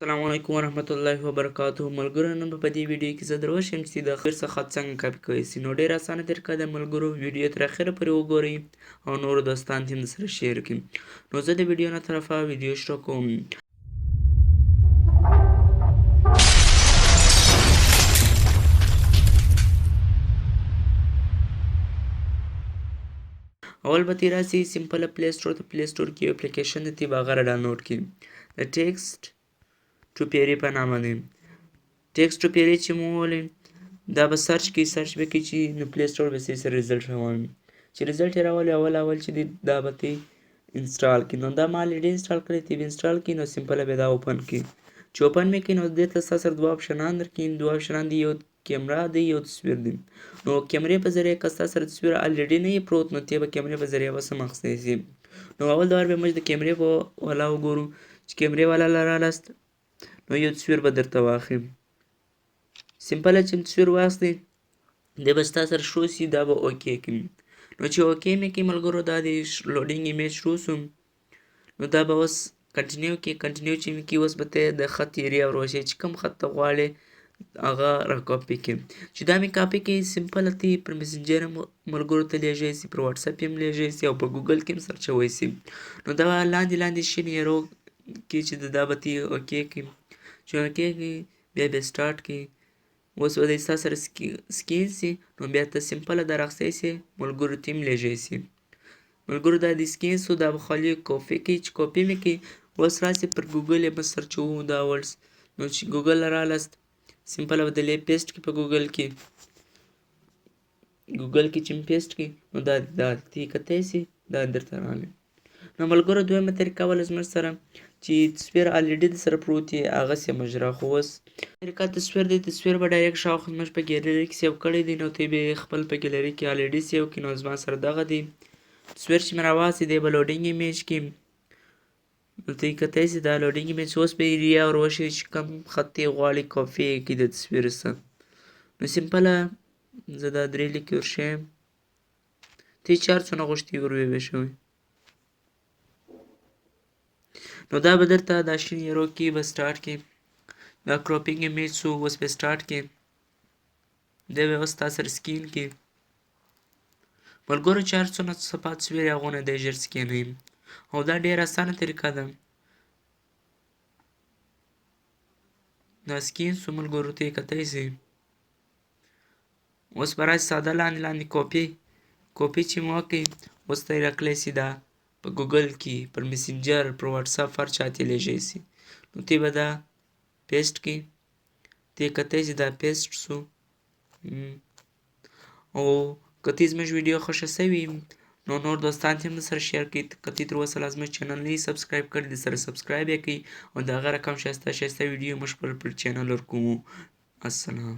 السلام علیکم ورحمت الله وبرکاتہ. ملګرو نن په دې ویډیو کې زه دروښیم چې د خیر څخه څنګه کاپي کوئ سي. نو ډېر اسانه طریقه ده ملګرو، ویډیو تر اخره پورې وګورئ او نورو دوستانو ته هم سره شیر کړئ. نو زه د ویډیو نه طرفه ویډیو شروع کوم. اول به تیر راسي سمپل پلی سټور ته. پلی سټور کې یو اپلیکیشن دی، تی به هغه را ډاونلوډ کړئ. د ټیکسټ ټو پیری په نامه دی. ټیکسټ ټو پیری چې مو وولئ دا به سرچ کوي، سرچ به کوي چې نو پلی سټور به سره رزلټ راوړي. چې رزلټ یې راولي اول چې دی دا به تی انسټال کړي. نو دا ما الریډي انسټال کړی، تی به انسټال کړي. نو سمپله به دا اوپن کړي. چې اوپن مې کړي نو دې ته ستا سره دوه اپشنان درکوي. دوه اپشنان دي، یو کیمرا دی یو تصویر دی. نو کیمرې په ذریعه که ستا سره تصویر الریډي نه وي پروت نو تی به کیمرې په ذریعه بس هم اخیستی سي. نو اول دور به موږ د کیمرې په والا وګورو. چې کیمرې والا رالاست نو یو تصویر به درته واخلي. سمپله چې تصویر واخلي دی به ستا سره شروع سي، دا به اوکې کړي. نو چې اوکې مې کړي ملګرو دا د لوډینګ ایمیج شروع سو. نو دا به اوس کنټینیو کړي. کنټینیو چې مې کړي اوس به ته د خط ایریا وروښي چې کوم خط ته غواړې هغه را کاپي کړي. چې دا مې کاپي کړي سمپله ته یې پر میسنجر هم ملګرو ته لیږلی سي، پر واټساپ یې هم لیږلی سي او په ګوګل کې هم سرچوی سي. نو دا لاندې شین ایرو کې چې دا به ته یې اوکې کړي. چې اوکې کړي بیا به سټارټ کړي. اوس به دی ستا سره سکین سي نو بیا ته سمپله دا راخیستی سي، ملګرو ته هم لیږی سي. ملګرو دا د سکین سو، دا به خالي کاپي کړي. چې کاپي مې کړي اوس راسي پر ګوګل یې به سرچوو دا ورډس. نو چې ګوګل رالاست سمپله به دلې پیسټ کړي په ګوګل کې. ګوګل کې چې مې پیسټ کړي نو دا ته یې کتی سي، دا درته راغلی. نو ملګرو دویمه طریقه وله زموږ سره چې تصویر الریډي د سره پروت یې هغسې مجرا. خو اوس طریقه تصویر دی، تصویر به ډایرکټ شاوخوا زموږ په ګیلري کې سیو کړی دی. نو ته به یې خپل په ګیلري کې الریډي سیو کړي. نو زما سره دغه دی تصویر چې مې راواخیستی دی به لوډینګ ایمیج کې نو ته یې کتی سي دا لوډینګ ایمیج. اوس به ایریا وروښي چې کوم خط یې غواړي کاپي یې کړي د تصویر څخه. نو سمپله زه دا 3 لیکې ورښیم. ته یې چې هر څونه غوښتي ور وویشوئ. نو دا به درته دا شین ایرو کې به سټارټ کړي. دا کراپینګ ایمیج سو اوس به سټارټ کړي. دی به اوس ستا سره سکین کړي. ملګرو چې هر څونه صفا تصویر یې هغونه دی ژر سکینوي او دا ډېره اسانه طریقه ده. دا سکین سو ملګرو ته یې کتی سي. اوس به راسي ساده لاندې کاپي چې مو وکړئ اوس ته یې راکلی سي دا په ګوګل کې، پر میسنجر، پر واټساپ هر چا ته یې لیږی سي. نو ته به دا پیسټ کړي. ته یې کتی سي دا پیسټ سو. او که ته زموږ ویډیو خوښه سوي نو نور دوستانو ته هم درسره شیر کړئ. که ته تر اوسه لا زموږ چینل نه یې سبسکرایب کړی درسره سبسکرایب یې کړئ او د هغه رقم ښایسته ویډیو موږ خپل پر چینل ورکوو. السلام.